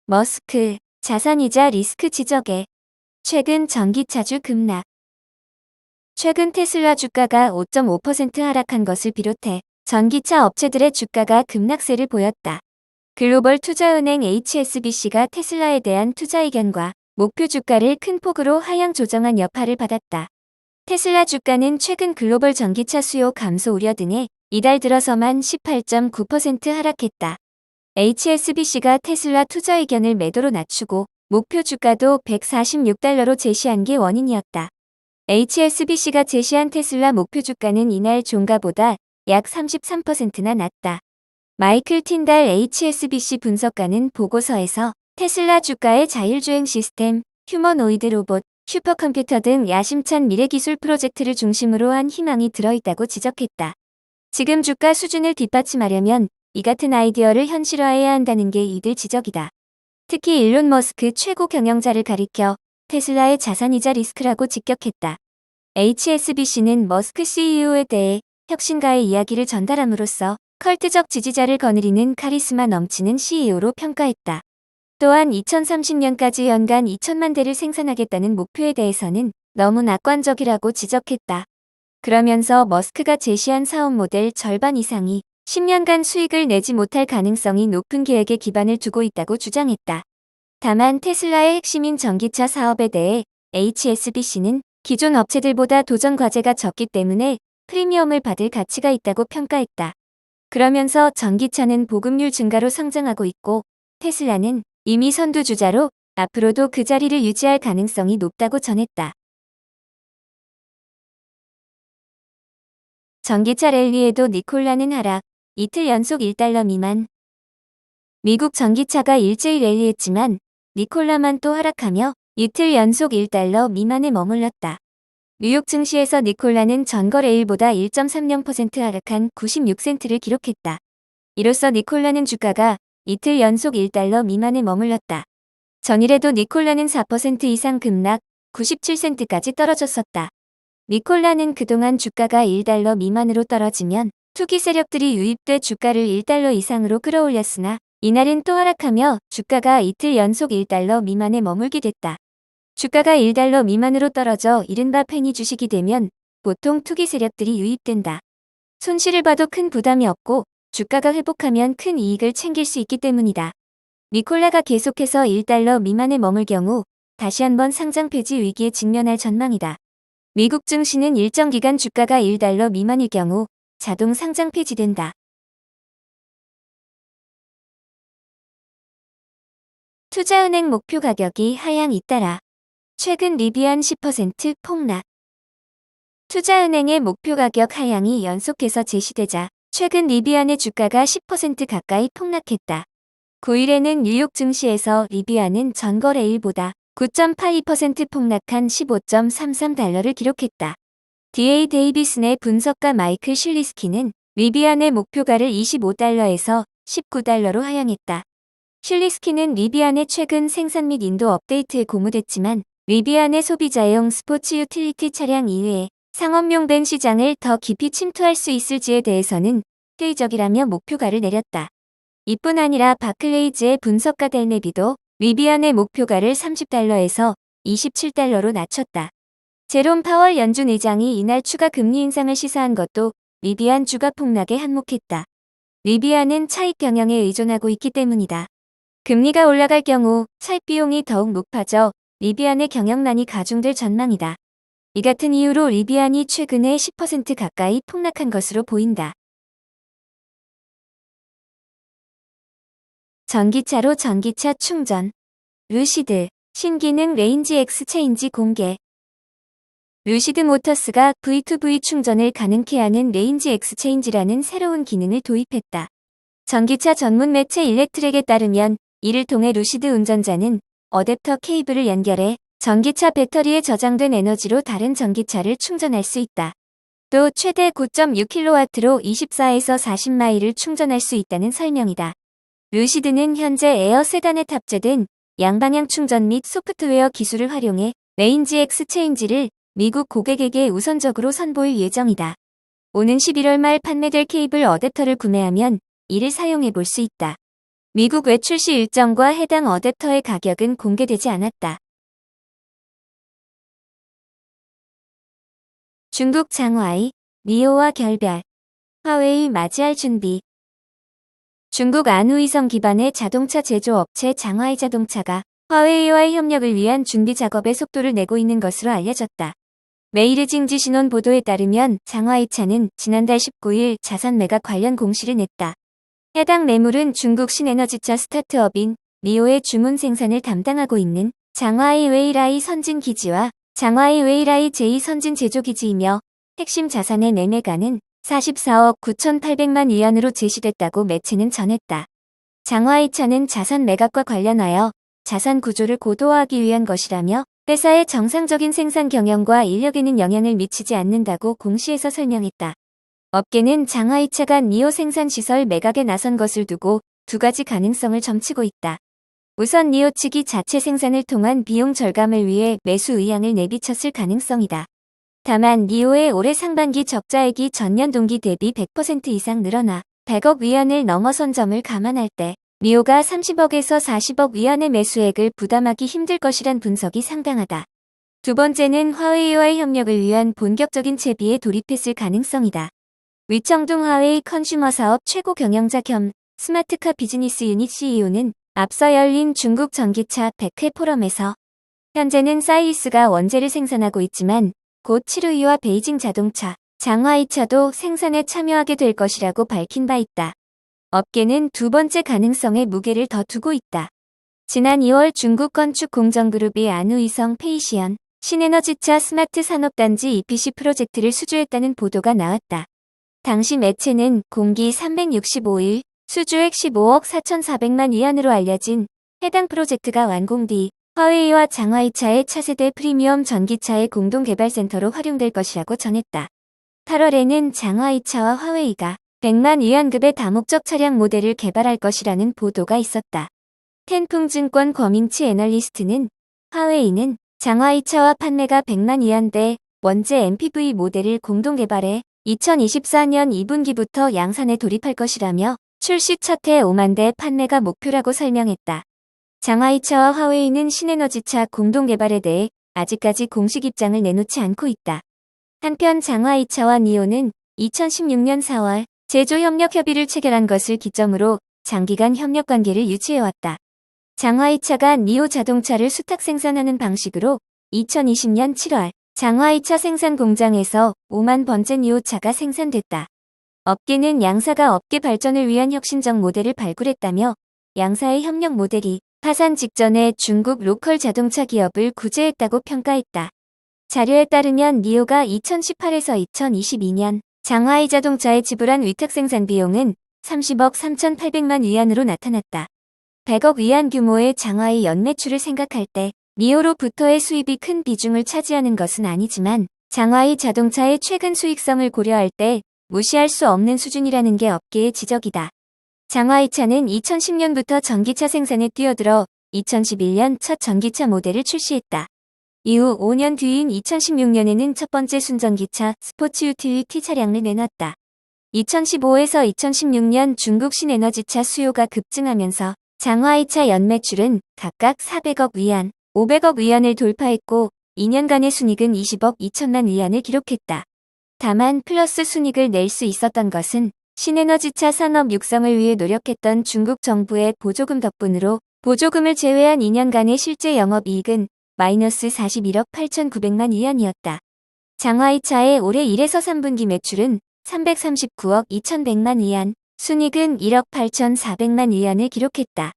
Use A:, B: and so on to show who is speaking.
A: 머스크, 자산이자 리스크 지적에 최근 전기차주 급락. 최근 테슬라 주가가 5.5% 하락한 것을 비롯해 전기차 업체들의 주가가 급락세를 보였다. 글로벌 투자은행 HSBC가 테슬라에 대한 투자 의견과 목표 주가를 큰 폭으로 하향 조정한 여파를 받았다. 테슬라 주가는 최근 글로벌 전기차 수요 감소 우려 등에 이달 들어서만 18.9% 하락했다. HSBC가 테슬라 투자 의견을 매도로 낮추고 목표 주가도 146달러로 제시한 게 원인이었다. HSBC가 제시한 테슬라 목표 주가는 이날 종가보다 약 33%나 낮다. 마이클 틴달 HSBC 분석가는 보고서에서 테슬라 주가의 자율주행 시스템, 휴머노이드 로봇, 슈퍼컴퓨터 등 야심찬 미래기술 프로젝트를 중심으로 한 희망이 들어있다고 지적했다. 지금 주가 수준을 뒷받침하려면 이 같은 아이디어를 현실화해야 한다는 게 이들 지적이다. 특히 일론 머스크 최고 경영자를 가리켜 테슬라의 자산이자 리스크라고 직격했다. HSBC는 머스크 CEO에 대해 혁신가의 이야기를 전달함으로써 컬트적 지지자를 거느리는 카리스마 넘치는 CEO로 평가했다. 또한 2030년까지 연간 2천만 대를 생산하겠다는 목표에 대해서는 너무 낙관적이라고 지적했다. 그러면서 머스크가 제시한 사업 모델 절반 이상이 10년간 수익을 내지 못할 가능성이 높은 계획에 기반을 두고 있다고 주장했다. 다만 테슬라의 핵심인 전기차 사업에 대해 HSBC는 기존 업체들보다 도전 과제가 적기 때문에 프리미엄을 받을 가치가 있다고 평가했다. 그러면서 전기차는 보급률 증가로 성장하고 있고 테슬라는 이미 선두주자로 앞으로도 그 자리를 유지할 가능성이 높다고 전했다. 전기차 랠리에도 니콜라는 하락, 이틀 연속 1달러 미만. 미국 전기차가 일제히 랠리했지만 니콜라만 또 하락하며 이틀 연속 1달러 미만에 머물렀다. 뉴욕 증시에서 니콜라는 전거래일보다 1.30% 하락한 96센트를 기록했다. 이로써 니콜라는 주가가 이틀 연속 1달러 미만에 머물렀다. 전일에도 니콜라는 4% 이상 급락, 97센트까지 떨어졌었다. 니콜라는 그동안 주가가 1달러 미만으로 떨어지면 투기 세력들이 유입돼 주가를 1달러 이상으로 끌어올렸으나 이날은 또 하락하며 주가가 이틀 연속 1달러 미만에 머물게 됐다. 주가가 1달러 미만으로 떨어져 이른바 페니 주식이 되면 보통 투기 세력들이 유입된다. 손실을 봐도 큰 부담이 없고 주가가 회복하면 큰 이익을 챙길 수 있기 때문이다. 니콜라가 계속해서 1달러 미만에 머물 경우 다시 한번 상장 폐지 위기에 직면할 전망이다. 미국 증시는 일정 기간 주가가 1달러 미만일 경우 자동 상장 폐지된다. 투자은행 목표 가격이 하향 잇따라 최근 리비안 10% 폭락. 투자은행의 목표 가격 하향이 연속해서 제시되자 최근 리비안의 주가가 10% 가까이 폭락했다. 9일에는 뉴욕 증시에서 리비안은 전거래일보다 9.82% 폭락한 15.33달러를 기록했다. DA 데이비슨의 분석가 마이클 슐리스키는 리비안의 목표가를 25달러에서 19달러로 하향했다. 슐리스키는 리비안의 최근 생산 및 인도 업데이트에 고무됐지만 리비안의 소비자용 스포츠 유틸리티 차량 이외에 상업용 밴 시장을 더 깊이 침투할 수 있을지에 대해서는 회의적이라며 목표가를 내렸다. 이뿐 아니라 바클레이즈의 분석가 델네비도 리비안의 목표가를 30달러에서 27달러로 낮췄다. 제롬 파월 연준 의장이 이날 추가 금리 인상을 시사한 것도 리비안 주가 폭락에 한몫했다. 리비안은 차익 병영에 의존하고 있기 때문이다. 금리가 올라갈 경우 차익 비용이 더욱 높아져 리비안의 경영난이 가중될 전망이다. 이 같은 이유로 리비안이 최근에 10% 가까이 폭락한 것으로 보인다. 전기차로 전기차 충전. 루시드, 신기능 레인지 엑스체인지 공개. 루시드 모터스가 V2V 충전을 가능케 하는 레인지 엑스체인지라는 새로운 기능을 도입했다. 전기차 전문 매체 일렉트렉에 따르면 이를 통해 루시드 운전자는 어댑터 케이블을 연결해 전기차 배터리에 저장된 에너지로 다른 전기차를 충전할 수 있다. 또 최대 9.6kW로 24에서 40마일을 충전할 수 있다는 설명이다. 루시드는 현재 에어 세단에 탑재된 양방향 충전 및 소프트웨어 기술을 활용해 레인지 엑스체인지를 미국 고객에게 우선적으로 선보일 예정이다. 오는 11월 말 판매될 케이블 어댑터를 구매하면 이를 사용해 볼 수 있다. 미국 외 출시 일정과 해당 어댑터의 가격은 공개되지 않았다. 중국 장화이, 니오와 결별. 화웨이 맞이할 준비. 중국 안우이성 기반의 자동차 제조업체 장화이 자동차가 화웨이와의 협력을 위한 준비 작업에 속도를 내고 있는 것으로 알려졌다. 메이르징지 신원 보도에 따르면 장화이 차는 지난달 19일 자산 매각 관련 공시를 냈다. 해당 매물은 중국 신에너지차 스타트업인 니오의 주문 생산을 담당하고 있는 장화이 웨이라이 선진 기지와 장화이 웨이라이 제2선진 제조기지이며 핵심 자산의 매매가는 44억 9,800만 위안으로 제시됐다고 매체는 전했다. 장화이 차는 자산 매각과 관련하여 자산 구조를 고도화하기 위한 것이라며 회사의 정상적인 생산 경영과 인력에는 영향을 미치지 않는다고 공시에서 설명했다. 업계는 장화이 차가 니오 생산 시설 매각에 나선 것을 두고 두 가지 가능성을 점치고 있다. 우선 니오 측이 자체 생산을 통한 비용 절감을 위해 매수 의향을 내비쳤을 가능성이다. 다만 니오의 올해 상반기 적자액이 전년 동기 대비 100% 이상 늘어나 100억 위안을 넘어선 점을 감안할 때 니오가 30억에서 40억 위안의 매수액을 부담하기 힘들 것이란 분석이 상당하다. 두 번째는 화웨이와의 협력을 위한 본격적인 채비에 돌입했을 가능성이다. 위청둥 화웨이 컨슈머 사업 최고 경영자 겸 스마트카 비즈니스 유닛 CEO는 앞서 열린 중국 전기차 100회 포럼에서 현재는 사이리스가 원재를 생산하고 있지만 곧 칠우이와 베이징 자동차, 장화이차도 생산에 참여하게 될 것이라고 밝힌 바 있다. 업계는 두 번째 가능성에 무게를 더 두고 있다. 지난 2월 중국 건축 공정그룹이 안우이성 페이시언 신에너지차 스마트 산업단지 EPC 프로젝트를 수주했다는 보도가 나왔다. 당시 매체는 공기 365일, 수주액 15억 4,400만 위안으로 알려진 해당 프로젝트가 완공 뒤 화웨이와 장화이차의 차세대 프리미엄 전기차의 공동개발센터로 활용될 것이라고 전했다. 8월에는 장화이차와 화웨이가 100만 위안급의 다목적 차량 모델을 개발할 것이라는 보도가 있었다. 텐풍증권 권민치 애널리스트는 화웨이는 장화이차와 판매가 100만 위안대 원재 MPV 모델을 공동 개발해 2024년 2분기부터 양산에 돌입할 것이라며 출시 첫 해 5만 대 판매가 목표라고 설명했다. 장화이차와 화웨이는 신에너지차 공동 개발에 대해 아직까지 공식 입장을 내놓지 않고 있다. 한편 장화이차와 니오는 2016년 4월 제조협력 협의를 체결한 것을 기점으로 장기간 협력 관계를 유지해왔다. 장화이차가 니오 자동차를 수탁 생산하는 방식으로 2020년 7월 장화이차 생산 공장에서 5만 번째 니오차가 생산됐다. 업계는 양사가 업계 발전을 위한 혁신적 모델을 발굴했다며 양사의 협력 모델이 파산 직전에 중국 로컬 자동차 기업을 구제했다고 평가했다. 자료에 따르면 니오가 2018에서 2022년 장화이 자동차에 지불한 위탁 생산 비용은 30억 3,800만 위안으로 나타났다. 100억 위안 규모의 장화이 연매출을 생각할 때 니오로부터의 수입이 큰 비중을 차지하는 것은 아니지만 장화이 자동차의 최근 수익성을 고려할 때 무시할 수 없는 수준이라는 게 업계의 지적이다. 장화이차는 2010년부터 전기차 생산에 뛰어들어 2011년 첫 전기차 모델을 출시했다. 이후 5년 뒤인 2016년에는 첫 번째 순전기차 스포츠 유틸리티 차량을 내놨다. 2015에서 2016년 중국 신에너지차 수요가 급증하면서 장화이차 연매출은 각각 400억 위안, 500억 위안을 돌파했고 2년간의 순이익은 20억 2천만 위안을 기록했다. 다만 플러스 순이익을 낼 수 있었던 것은 신에너지차 산업 육성을 위해 노력했던 중국 정부의 보조금 덕분으로 보조금을 제외한 2년간의 실제 영업이익은 마이너스 41억 8,900만 위안이었다. 장화이차의 올해 1에서 3분기 매출은 339억 2,100만 위안, 순이익은 1억 8,400만 위안을 기록했다.